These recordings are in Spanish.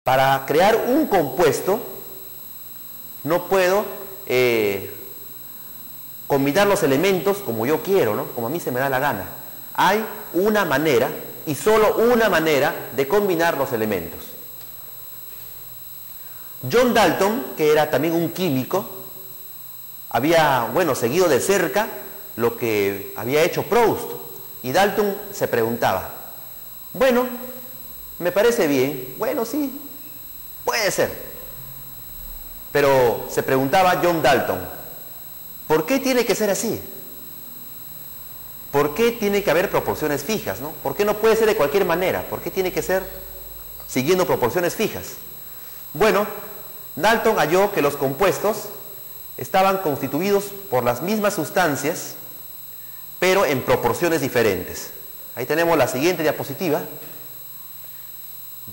Para crear un compuesto, no puedo combinar los elementos como yo quiero, ¿no? Como a mí se me da la gana. Hay una manera, y solo una manera, de combinar los elementos. John Dalton, que era también un químico, había, seguido de cerca lo que había hecho Proust. Y Dalton se preguntaba, bueno, me parece bien, bueno, sí, puede ser. Pero se preguntaba John Dalton, ¿por qué tiene que ser así? ¿Por qué tiene que haber proporciones fijas, ¿no? ¿Por qué no puede ser de cualquier manera? ¿Por qué tiene que ser siguiendo proporciones fijas? Bueno, Dalton halló que los compuestos estaban constituidos por las mismas sustancias, pero en proporciones diferentes. Ahí tenemos la siguiente diapositiva.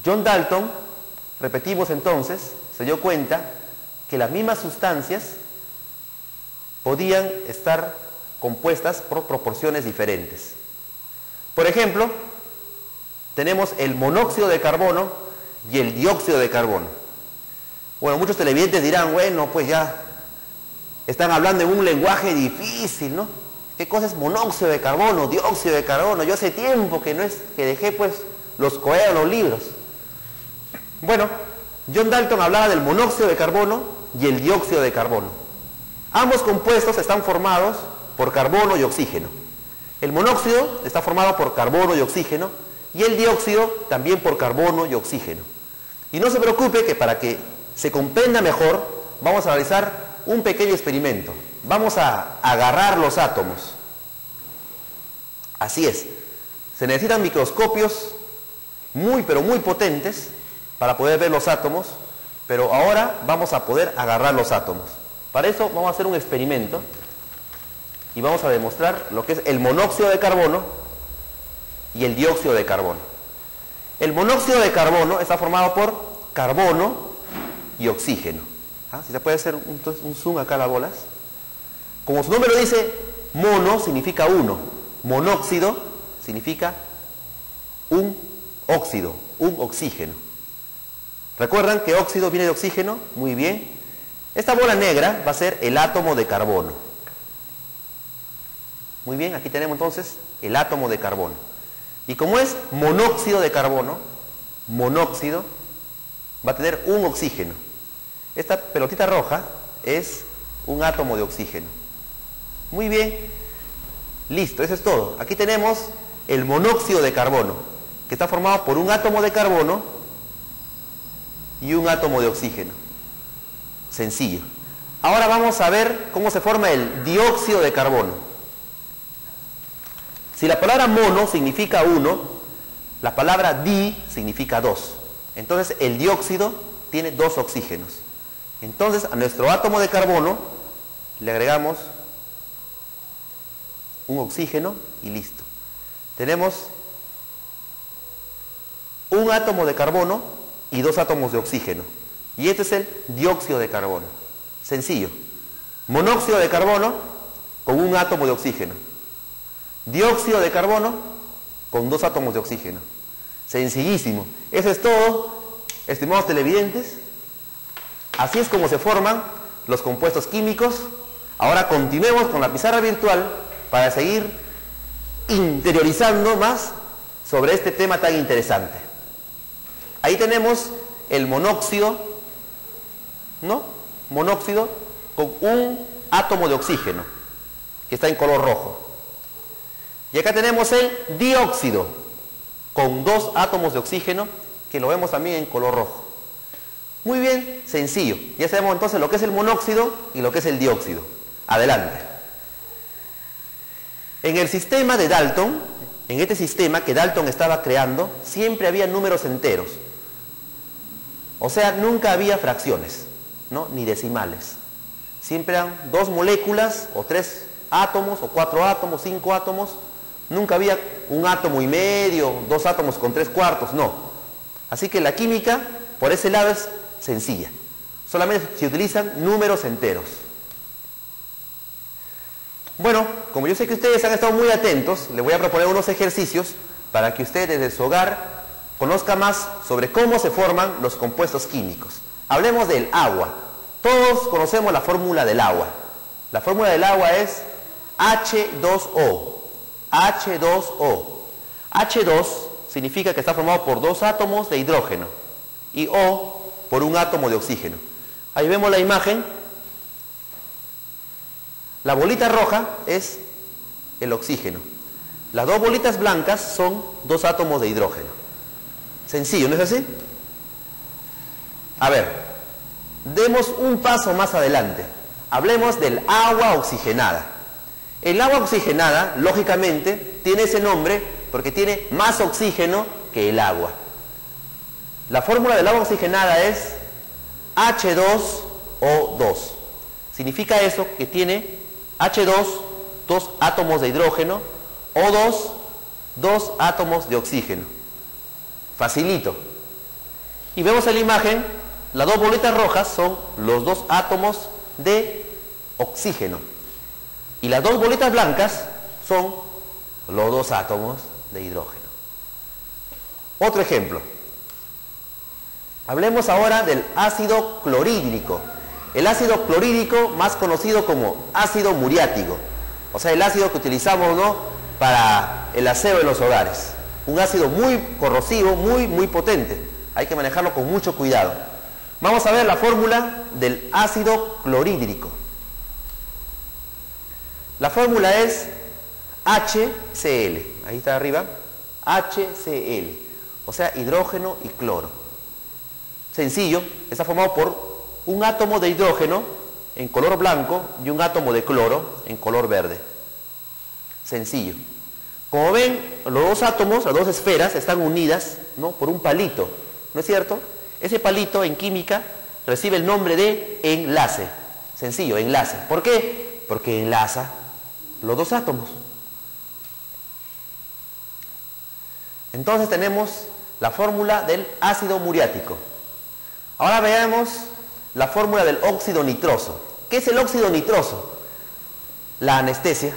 John Dalton, repetimos entonces, se dio cuenta que las mismas sustancias podían estar compuestas por proporciones diferentes. Por ejemplo, tenemos el monóxido de carbono y el dióxido de carbono. Bueno, muchos televidentes dirán, bueno, pues ya están hablando en un lenguaje difícil, ¿no? ¿Qué cosa es monóxido de carbono, dióxido de carbono? Yo hace tiempo que dejé pues los coeos, los libros. Bueno, John Dalton hablaba del monóxido de carbono y el dióxido de carbono. Ambos compuestos están formados por carbono y oxígeno. El monóxido está formado por carbono y oxígeno y el dióxido también por carbono y oxígeno. Y no se preocupe que para que se comprenda mejor vamos a realizar un pequeño experimento. Vamos a agarrar los átomos. Así es. Se necesitan microscopios pero muy potentes para poder ver los átomos, pero ahora vamos a poder agarrar los átomos. Para eso vamos a hacer un experimento y vamos a demostrar lo que es el monóxido de carbono y el dióxido de carbono. El monóxido de carbono está formado por carbono y oxígeno. Si se puede hacer un zoom acá a las bolas. Como su nombre lo dice, mono significa uno, monóxido significa un óxido, un oxígeno. ¿Recuerdan que óxido viene de oxígeno? Muy bien. Esta bola negra va a ser el átomo de carbono. Muy bien, aquí tenemos entonces el átomo de carbono. Y como es monóxido de carbono, monóxido va a tener un oxígeno. Esta pelotita roja es un átomo de oxígeno. Muy bien, listo, eso es todo. Aquí tenemos el monóxido de carbono, que está formado por un átomo de carbono y un átomo de oxígeno. Sencillo. Ahora vamos a ver cómo se forma el dióxido de carbono. Si la palabra mono significa uno, la palabra di significa dos. Entonces el dióxido tiene dos oxígenos. Entonces a nuestro átomo de carbono le agregamos un oxígeno y listo. Tenemos un átomo de carbono y dos átomos de oxígeno. Y este es el dióxido de carbono. Sencillo. Monóxido de carbono con un átomo de oxígeno. Dióxido de carbono con dos átomos de oxígeno. Sencillísimo. Eso es todo, estimados televidentes. Así es como se forman los compuestos químicos. Ahora continuemos con la pizarra virtual para seguir interiorizando más sobre este tema tan interesante. Ahí tenemos el monóxido, ¿no? Monóxido con un átomo de oxígeno, que está en color rojo. Y acá tenemos el dióxido, con dos átomos de oxígeno, que lo vemos también en color rojo. Muy bien, sencillo. Ya sabemos entonces lo que es el monóxido y lo que es el dióxido. Adelante. En el sistema de Dalton, en este sistema que Dalton estaba creando, siempre había números enteros. O sea, nunca había fracciones, ¿no? Ni decimales. Siempre eran dos moléculas, o tres átomos, o cuatro átomos, cinco átomos. Nunca había un átomo y medio, dos átomos con tres cuartos, no. Así que la química, por ese lado, es sencilla. Solamente se utilizan números enteros. Bueno, como yo sé que ustedes han estado muy atentos, les voy a proponer unos ejercicios para que ustedes desde su hogar conozca más sobre cómo se forman los compuestos químicos. Hablemos del agua. Todos conocemos la fórmula del agua. La fórmula del agua es H2O. H2O. H2 significa que está formado por dos átomos de hidrógeno y O por un átomo de oxígeno. Ahí vemos la imagen. La bolita roja es el oxígeno. Las dos bolitas blancas son dos átomos de hidrógeno. Sencillo, ¿no es así? A ver, demos un paso más adelante. Hablemos del agua oxigenada. El agua oxigenada, lógicamente, tiene ese nombre porque tiene más oxígeno que el agua. La fórmula del agua oxigenada es H2O2. Significa eso que tiene H2, dos átomos de hidrógeno, O2, dos átomos de oxígeno. Facilito. Y vemos en la imagen, las dos bolitas rojas son los dos átomos de oxígeno. Y las dos bolitas blancas son los dos átomos de hidrógeno. Otro ejemplo. Hablemos ahora del ácido clorhídrico. El ácido clorhídrico, más conocido como ácido muriático. O sea, el ácido que utilizamos, ¿no?, para el aseo en los hogares. Un ácido muy corrosivo, muy potente. Hay que manejarlo con mucho cuidado. Vamos a ver la fórmula del ácido clorhídrico. La fórmula es HCl. Ahí está arriba. HCl. O sea, hidrógeno y cloro. Sencillo. Está formado por un átomo de hidrógeno en color blanco y un átomo de cloro en color verde. Sencillo. Como ven, los dos átomos, las dos esferas, están unidas, ¿no?, por un palito, ¿no es cierto? Ese palito en química recibe el nombre de enlace. Sencillo, enlace. ¿Por qué? Porque enlaza los dos átomos. Entonces tenemos la fórmula del ácido muriático. Ahora veamos la fórmula del óxido nitroso. ¿Qué es el óxido nitroso? La anestesia.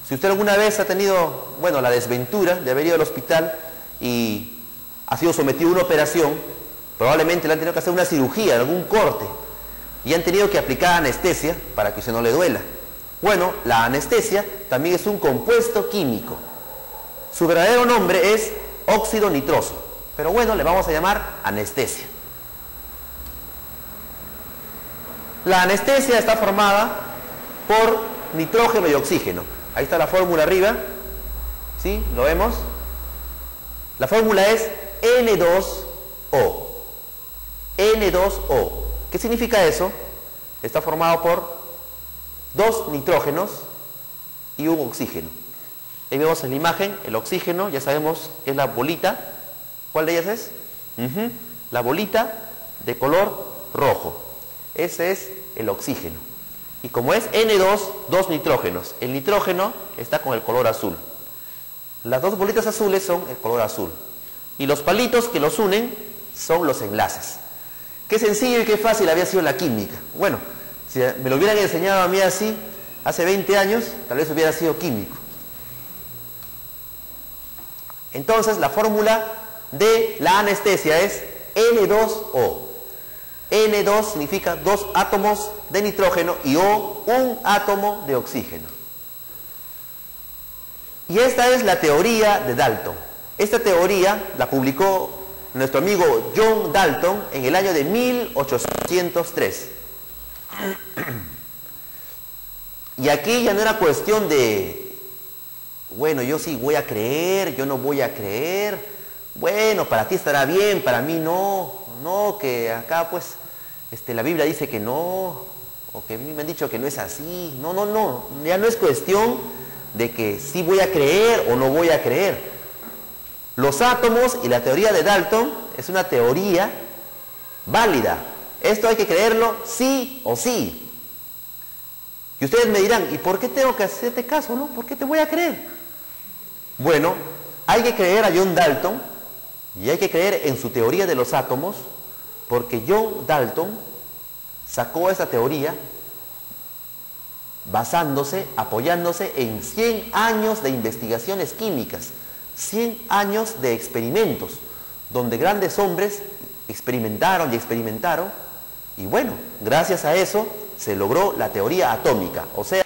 Si usted alguna vez ha tenido, bueno, la desventura de haber ido al hospital y ha sido sometido a una operación, probablemente le han tenido que hacer una cirugía, algún corte, y han tenido que aplicar anestesia para que usted no le duela. Bueno, la anestesia también es un compuesto químico. Su verdadero nombre es óxido nitroso, pero bueno, le vamos a llamar anestesia. La anestesia está formada por nitrógeno y oxígeno. Ahí está la fórmula arriba, ¿sí? ¿Lo vemos? La fórmula es N2O. N2O. ¿Qué significa eso? Está formado por dos nitrógenos y un oxígeno. Ahí vemos en la imagen el oxígeno, ya sabemos que es la bolita. ¿Cuál de ellas es? La bolita de color rojo. Ese es el oxígeno. Y como es N2, dos nitrógenos. El nitrógeno está con el color azul. Las dos bolitas azules son el color azul. Y los palitos que los unen son los enlaces. Qué sencillo y qué fácil había sido la química. Bueno, si me lo hubieran enseñado a mí así, hace 20 años, tal vez hubiera sido químico. Entonces, la fórmula de la anestesia es N2O. N2 significa dos átomos de nitrógeno y O, un átomo de oxígeno. Y esta es la teoría de Dalton. Esta teoría la publicó nuestro amigo John Dalton en el año de 1803. Y aquí ya no era cuestión de, bueno, yo sí voy a creer, yo no voy a creer, bueno, para ti estará bien, para mí no, que acá pues la Biblia dice que no, o que a mí me han dicho que no es así. No, ya no es cuestión de que sí voy a creer o no voy a creer. Los átomos y la teoría de Dalton es una teoría válida. Esto hay que creerlo sí o sí. Y ustedes me dirán, ¿y por qué tengo que hacerte caso, no? ¿Por qué te voy a creer? Bueno, hay que creer a John Dalton y hay que creer en su teoría de los átomos, porque John Dalton sacó esa teoría apoyándose en 100 años de investigaciones químicas. 100 años de experimentos, donde grandes hombres experimentaron y experimentaron, y bueno, gracias a eso se logró la teoría atómica, o sea,